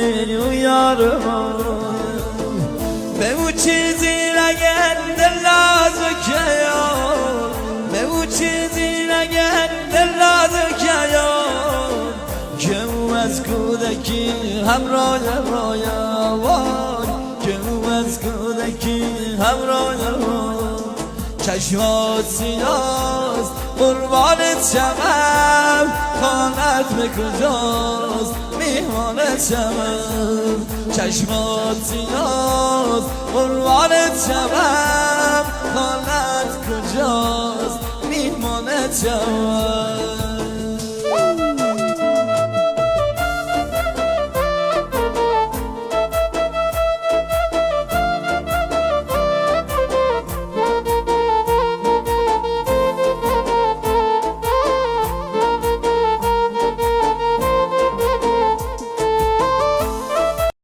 و یارم به او چیزی نگن دلازو که یار به او چیزی نگن دلازو که یار که او از کودکی همراه مایا وای که او از کودکی همراه مایا چشمات سیاست قربانت شمم خانت به کجاست میهمانت شمم چشمات سیاست قربانت شمم خانت کجاست میهمانت شمم